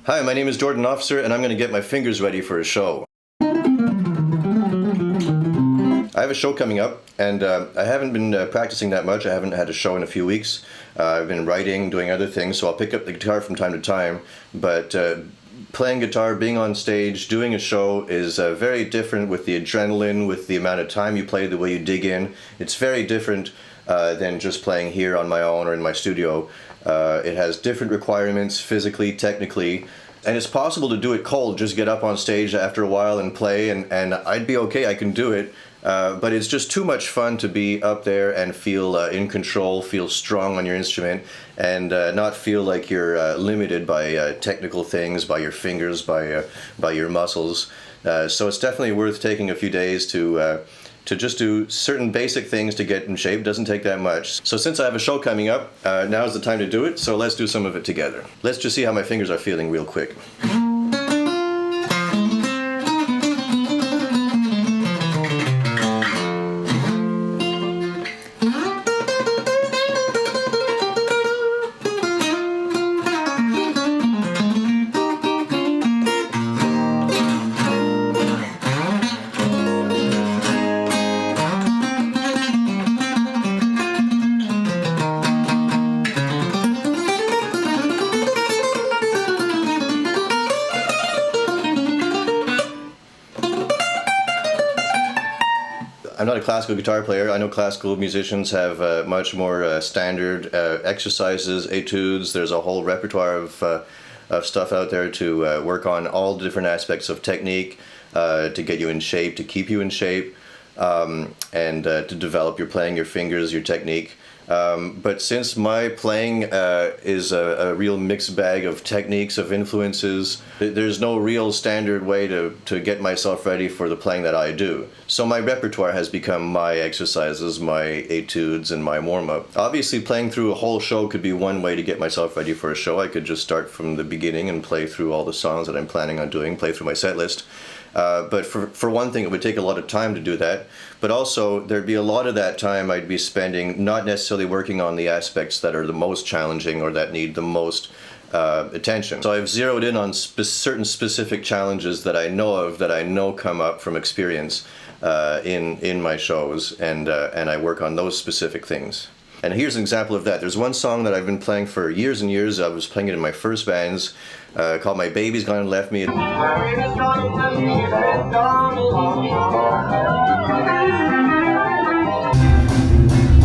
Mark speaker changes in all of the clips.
Speaker 1: Hi, my name is Jordan Officer, and I'm going to get my fingers ready for a show. I have a show coming up, and I haven't been practicing that much. I haven't had a show in a few weeks. I've been writing, doing other things, so I'll pick up the guitar from time to time. But playing guitar, being on stage, doing a show is very different with the adrenaline, with the amount of time you play, the way you dig in. It's very different than just playing here on my own or in my studio. It has different requirements physically, technically, and it's possible to do it cold, just get up on stage after a while and play, and I'd be okay, I can do it. But it's just too much fun to be up there and feel in control, feel strong on your instrument, and not feel like you're limited by technical things, by your fingers, by your muscles. So it's definitely worth taking a few days to just do certain basic things to get in shape. It doesn't take that much. So since I have a show coming up, now's the time to do it, so let's do some of it together. Let's just see how my fingers are feeling real quick. I'm not a classical guitar player. I know classical musicians have much more standard exercises, etudes. There's a whole repertoire of stuff out there to work on all the different aspects of technique, to get you in shape, to keep you in shape, and to develop your playing, your fingers, your technique. But since my playing is a real mixed bag of techniques, of influences, there's no real standard way to get myself ready for the playing that I do. So my repertoire has become my exercises, my etudes, and my warm-up. Obviously, playing through a whole show could be one way to get myself ready for a show. I could just start from the beginning and play through all the songs that I'm planning on doing, play through my set list. But for one thing, it would take a lot of time to do that. But also, there'd be a lot of that time I'd be spending not necessarily working on the aspects that are the most challenging or that need the most attention. So I've zeroed in on certain specific challenges that I know of, that I know come up from experience in my shows, and I work on those specific things. And here's an example of that. There's one song that I've been playing for years and years. I was playing it in my first bands, called My Baby's Gone and Left Me. My baby's gone and left me, she's been gone a long, long time.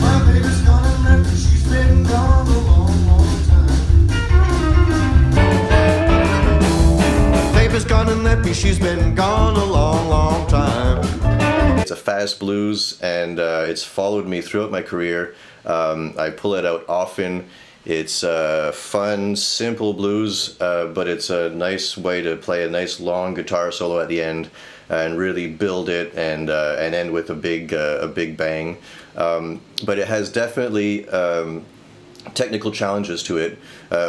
Speaker 1: My baby's gone and left me, she's been gone a long, long time. Baby's gone and left me, she's been gone a long, long time. It's a fast blues, and it's followed me throughout my career. I pull it out often. It's fun, simple blues, but it's a nice way to play a nice long guitar solo at the end and really build it and end with a big bang. But it has definitely technical challenges to it.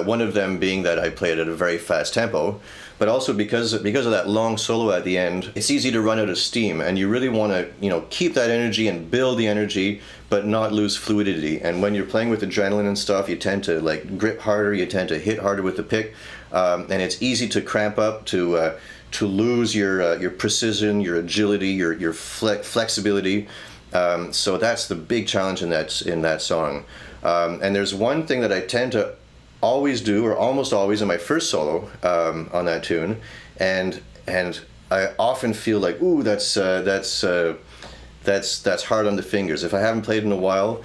Speaker 1: One of them being that I play it at a very fast tempo, but also because of that long solo at the end, it's easy to run out of steam, and you really want to keep that energy and build the energy, but not lose fluidity. And when you're playing with adrenaline and stuff, you tend to grip harder, you tend to hit harder with the pick, and it's easy to cramp up, to lose your precision, your agility, your flexibility. So that's the big challenge in that song. And there's one thing that I tend to always do, or almost always, in my first solo on that tune, and I often feel like, ooh, that's hard on the fingers. If I haven't played in a while.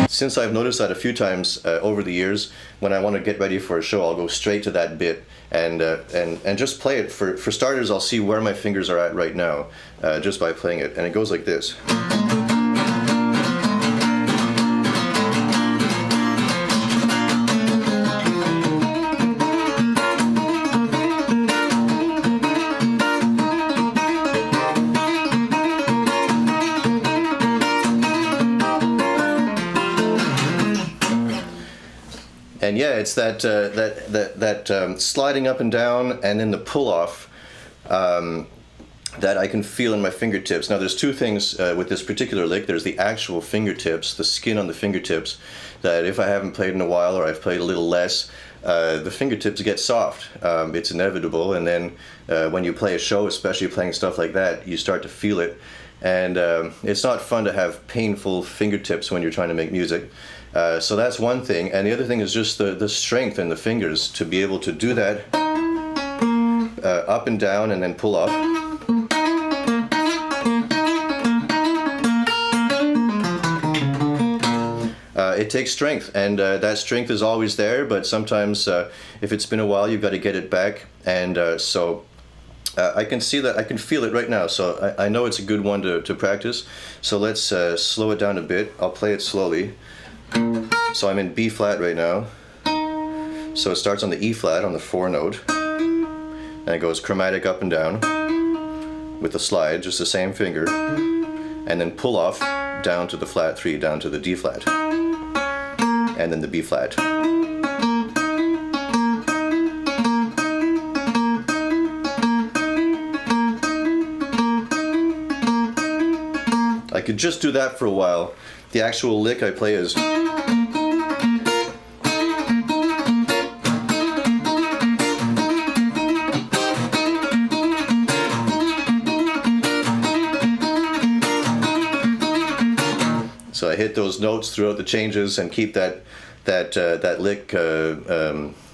Speaker 1: Since I've noticed that a few times over the years, when I want to get ready for a show, I'll go straight to that bit and just play it. For starters, I'll see where my fingers are at right now, just by playing it, and it goes like this. And yeah, it's that sliding up and down, and then the pull off that I can feel in my fingertips. Now, there's two things with this particular lick. There's the actual fingertips, the skin on the fingertips, that if I haven't played in a while or I've played a little less, the fingertips get soft. It's inevitable. And then when you play a show, especially playing stuff like that, you start to feel it. And it's not fun to have painful fingertips when you're trying to make music. So that's one thing. And the other thing is just the strength in the fingers to be able to do that up and down and then pull off. It takes strength, and that strength is always there, but sometimes if it's been a while, you've got to get it back. And so I can see that, I can feel it right now, so I know it's a good one to practice. So let's slow it down a bit. I'll play it slowly. So I'm in B flat right now. So it starts on the E flat on the 4 note, and it goes chromatic up and down with the slide, just the same finger, and then pull off down to the flat 3, down to the D flat, and then the B flat. I could just do that for a while. The actual lick I play is so I hit those notes throughout the changes and keep that lick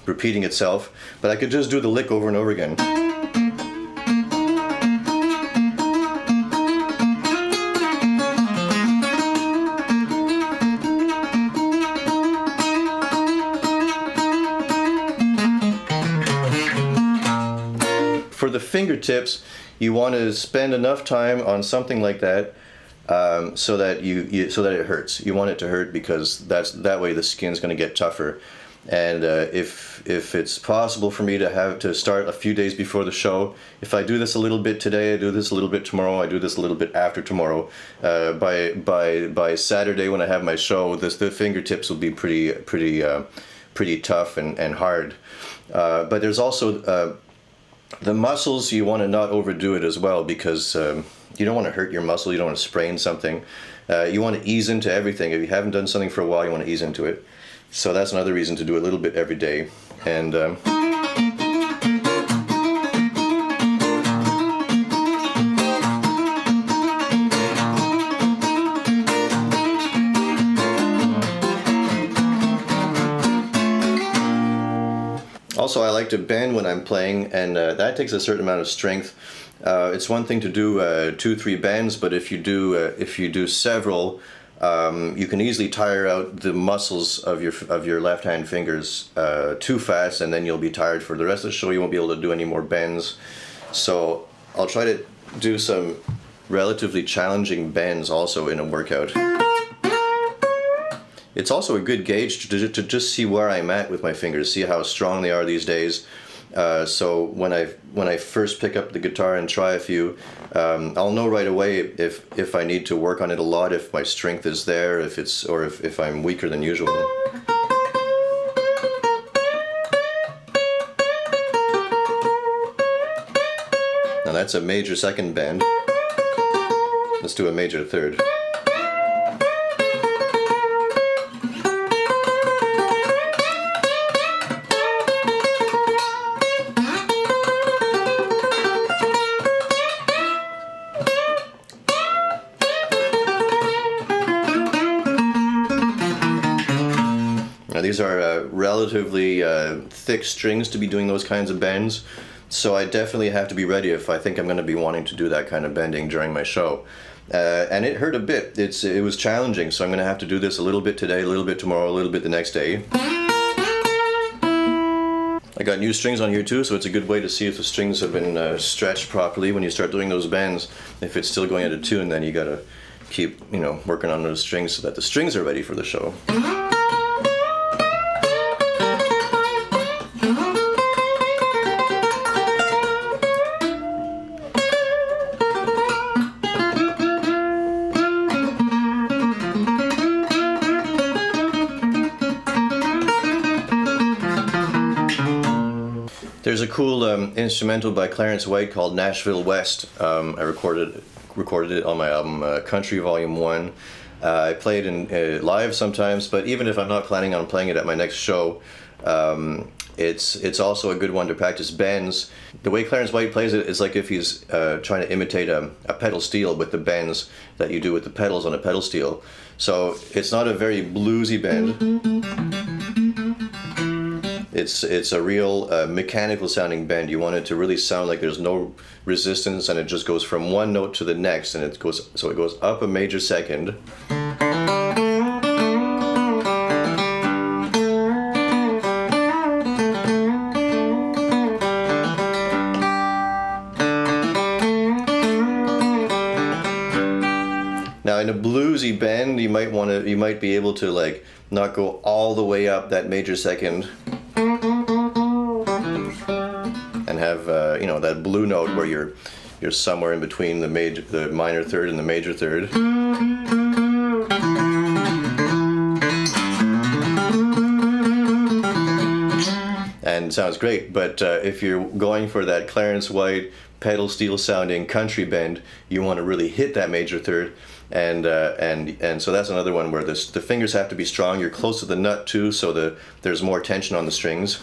Speaker 1: repeating itself. But I could just do the lick over and over again. For the fingertips, you want to spend enough time on something like that so that so that it hurts. You want it to hurt because that way the skin's going to get tougher. And if it's possible for me to start a few days before the show, if I do this a little bit today, I do this a little bit tomorrow, I do this a little bit after tomorrow, by Saturday when I have my show, the fingertips will be pretty tough and hard. But there's also the muscles, you want to not overdo it as well, because you don't want to hurt your muscle, you don't want to sprain something. You want to ease into everything. If you haven't done something for a while, you want to ease into it. So that's another reason to do a little bit every day. And also, I like to bend when I'm playing, and that takes a certain amount of strength. It's one thing to do 2-3 bends, but if you do several, you can easily tire out the muscles of your left hand fingers too fast, and then you'll be tired for the rest of the show. You won't be able to do any more bends. So I'll try to do some relatively challenging bends also in a workout. It's also a good gauge to just see where I'm at with my fingers, see how strong they are these days. So when I first pick up the guitar and try a few, I'll know right away if I need to work on it a lot, if my strength is there, if I'm weaker than usual. Now that's a major second bend. Let's do a major third. Now these are relatively thick strings to be doing those kinds of bends, so I definitely have to be ready if I think I'm going to be wanting to do that kind of bending during my show. And it hurt a bit. It was challenging, so I'm going to have to do this a little bit today, a little bit tomorrow, a little bit the next day. I got new strings on here too, so it's a good way to see if the strings have been stretched properly when you start doing those bends. If it's still going out of tune, then you got to keep, working on those strings so that the strings are ready for the show. There's a cool instrumental by Clarence White called Nashville West. I recorded it on my album Country Volume 1. I play it in live sometimes, but even if I'm not planning on playing it at my next show, it's also a good one to practice bends. The way Clarence White plays it is like if he's trying to imitate a pedal steel with the bends that you do with the pedals on a pedal steel. So it's not a very bluesy bend. It's a real mechanical sounding bend. You want it to really sound like there's no resistance, and it just goes from one note to the next, and it goes up a major second. Now in a bluesy bend, you might be able to like not go all the way up that major second and have that blue note where you're somewhere in between the minor third and the major third. And sounds great, but if you're going for that Clarence White pedal steel sounding country bend, you want to really hit that major third, and so that's another one where the fingers have to be strong. You're close to the nut too, so there's more tension on the strings.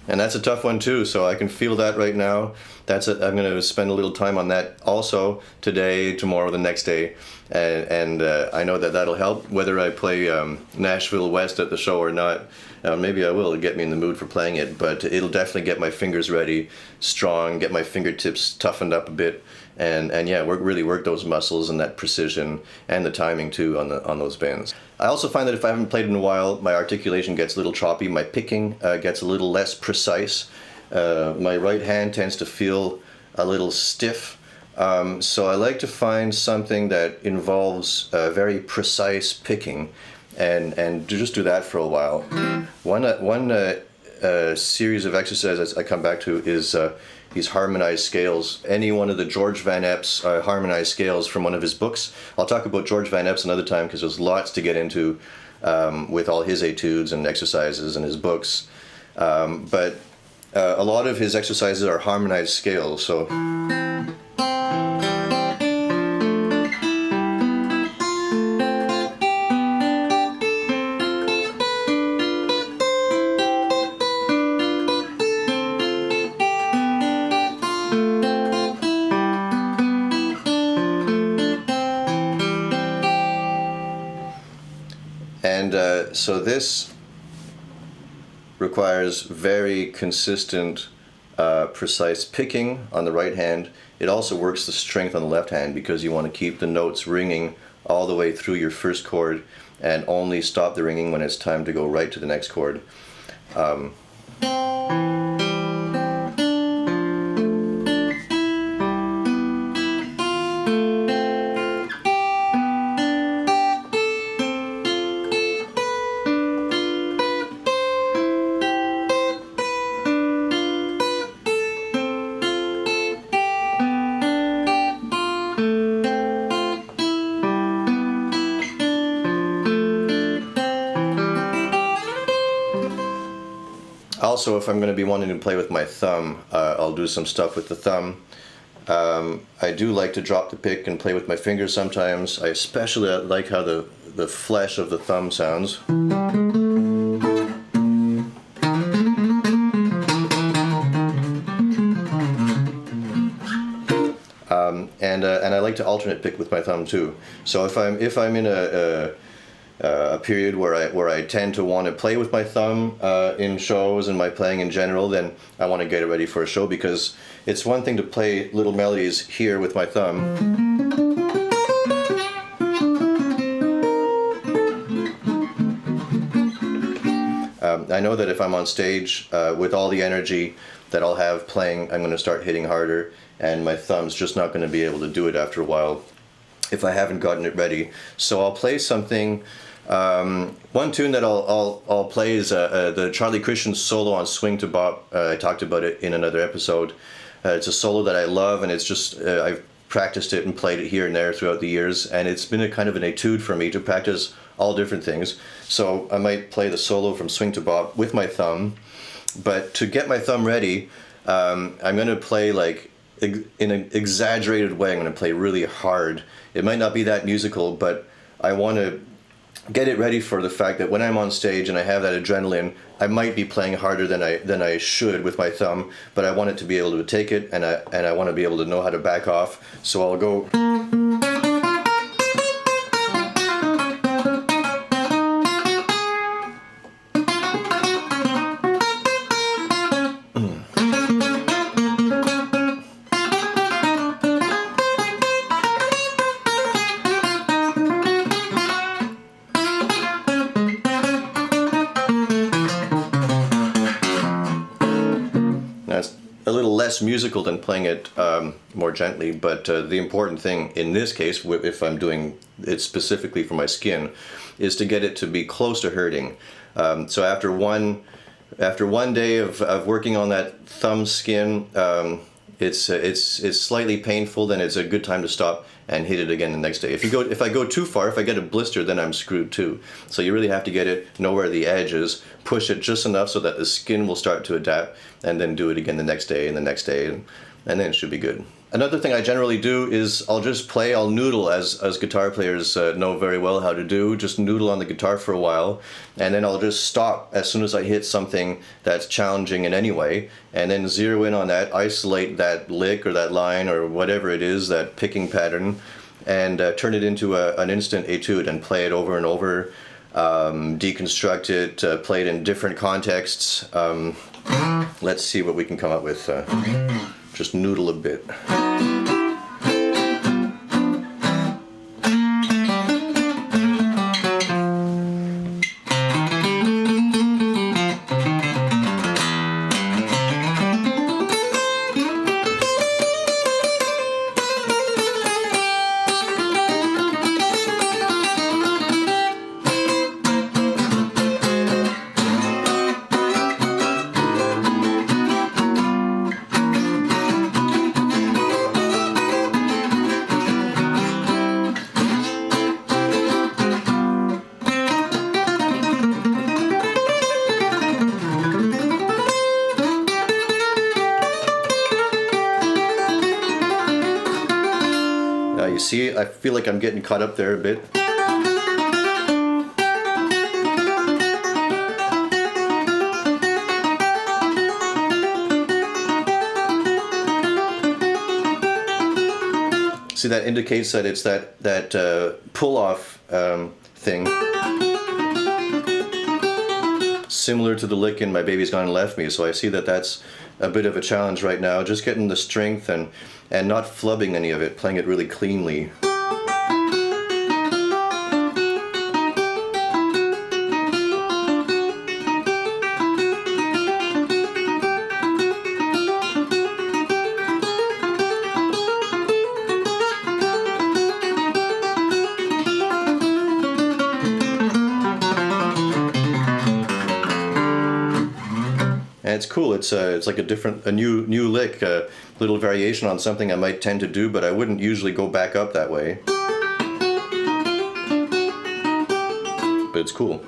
Speaker 1: And that's a tough one too, so I can feel that right now. I'm going to spend a little time on that also today, tomorrow, the next day, and I know that'll help whether I play Nashville West at the show or not. Maybe I will get me in the mood for playing it, but it'll definitely get my fingers ready, strong, get my fingertips toughened up a bit, and yeah, really work those muscles and that precision and the timing too on those bends. I also find that if I haven't played in a while, my articulation gets a little choppy, my picking gets a little less precise. My right hand tends to feel a little stiff, so I like to find something that involves very precise picking, and just do that for a while. One series of exercises I come back to is these harmonized scales. Any one of the George Van Epp's harmonized scales from one of his books. I'll talk about George Van Epp's another time because there's lots to get into with all his etudes and exercises in his books. But a lot of his exercises are harmonized scales. So. And so this requires very consistent, precise picking on the right hand. It also works the strength on the left hand because you want to keep the notes ringing all the way through your first chord and only stop the ringing when it's time to go right to the next chord. Also, if I'm going to be wanting to play with my thumb, I'll do some stuff with the thumb. I do like to drop the pick and play with my fingers sometimes. I especially like how the flesh of the thumb sounds. And I like to alternate pick with my thumb too. So if I'm in a period where I tend to want to play with my thumb in shows and my playing in general, then I want to get it ready for a show, because it's one thing to play little melodies here with my thumb. I know that if I'm on stage with all the energy that I'll have playing, I'm going to start hitting harder, and my thumb's just not going to be able to do it after a while if I haven't gotten it ready. So I'll play something One tune that I'll play is the Charlie Christian solo on Swing to Bop. I talked about it in another episode. It's a solo that I love, and it's just I've practiced it and played it here and there throughout the years, and it's been a kind of an etude for me to practice all different things. So I might play the solo from Swing to Bop with my thumb, but to get my thumb ready, I'm going to play like in an exaggerated way. I'm going to play really hard. It might not be that musical, but I want to get it ready for the fact that when I'm on stage and I have that adrenaline, I might be playing harder than I should with my thumb, but I want it to be able to take it, and I want to be able to know how to back off. So I'll go. A little less musical than playing it more gently, but the important thing in this case, if I'm doing it specifically for my skin, is to get it to be close to hurting. So after one day of working on that thumb skin, it's slightly painful. Then it's a good time to stop and hit it again the next day. If I go too far, if I get a blister, then I'm screwed too. So you really have to get it, know where the edge is, push it just enough so that the skin will start to adapt, and then do it again the next day and the next day, and then it should be good. Another thing I generally do is I'll noodle, as guitar players know very well how to do, just noodle on the guitar for a while, and then I'll just stop as soon as I hit something that's challenging in any way, and then zero in on that, isolate that lick or that line or whatever it is, that picking pattern, and turn it into an instant etude and play it over and over, deconstruct it, play it in different contexts. Let's see what we can come up with. Just noodle a bit. You see, I feel like I'm getting caught up there a bit. See, that indicates that it's that pull-off thing. Similar to the lick in My Baby's Gone and Left Me, so I see that that's a bit of a challenge right now, just getting the strength and not flubbing any of it, playing it really cleanly. And it's cool. It's like a new lick, a little variation on something I might tend to do, but I wouldn't usually go back up that way. But it's cool.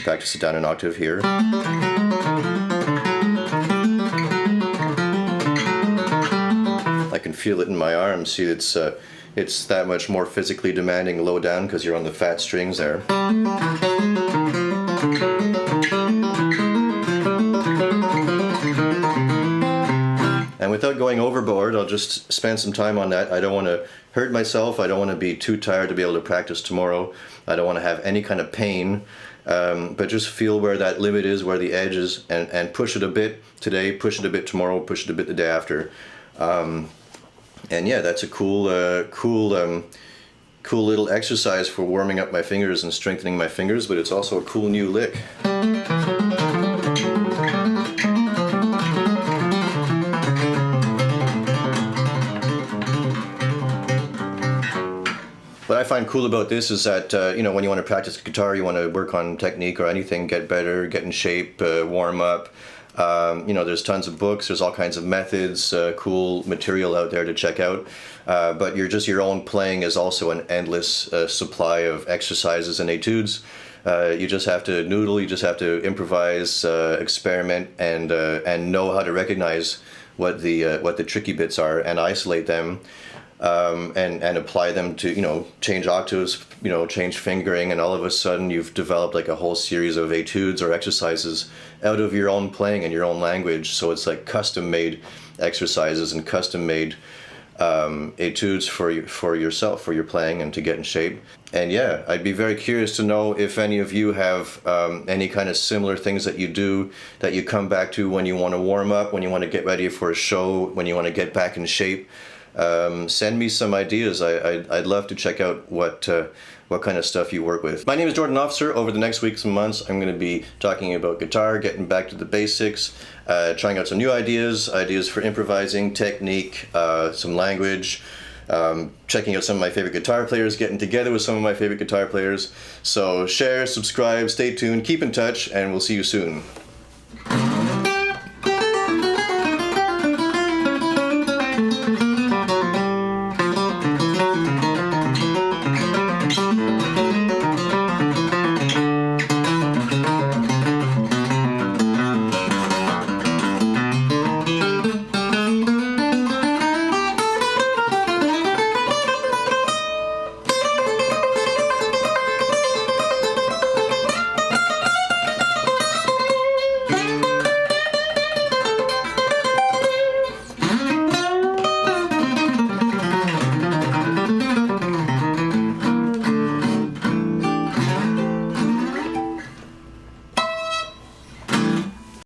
Speaker 1: Practice it down an octave here. I can feel it in my arms. See, it's that much more physically demanding low down because you're on the fat strings there. And without going overboard, I'll just spend some time on that. I don't want to hurt myself. I don't want to be too tired to be able to practice tomorrow. I don't want to have any kind of pain. But just feel where that limit is, where the edge is, and push it a bit today, push it a bit tomorrow, push it a bit the day after. And yeah, that's a cool little exercise for warming up my fingers and strengthening my fingers, but it's also a cool new lick. I find cool about this is that when you want to practice guitar, you want to work on technique or anything, get better, get in shape, warm up. There's tons of books, there's all kinds of methods, cool material out there to check out. But your own playing is also an endless supply of exercises and etudes. You just have to noodle, you just have to improvise, experiment, and know how to recognize what the tricky bits are and isolate them, and apply them to change octaves, change fingering, and all of a sudden you've developed like a whole series of etudes or exercises out of your own playing and your own language. So it's like custom made exercises and custom made etudes for yourself, for your playing, and to get in shape. And yeah, I'd be very curious to know if any of you have any kind of similar things that you do, that you come back to when you want to warm up, when you want to get ready for a show, when you want to get back in shape. Send me some ideas. I'd love to check out what kind of stuff you work with. My name is Jordan Officer. Over the next weeks and months, I'm going to be talking about guitar, getting back to the basics, trying out some new ideas for improvising, technique, some language, checking out some of my favorite guitar players, getting together with some of my favorite guitar players. So share, subscribe, stay tuned, keep in touch, and we'll see you soon.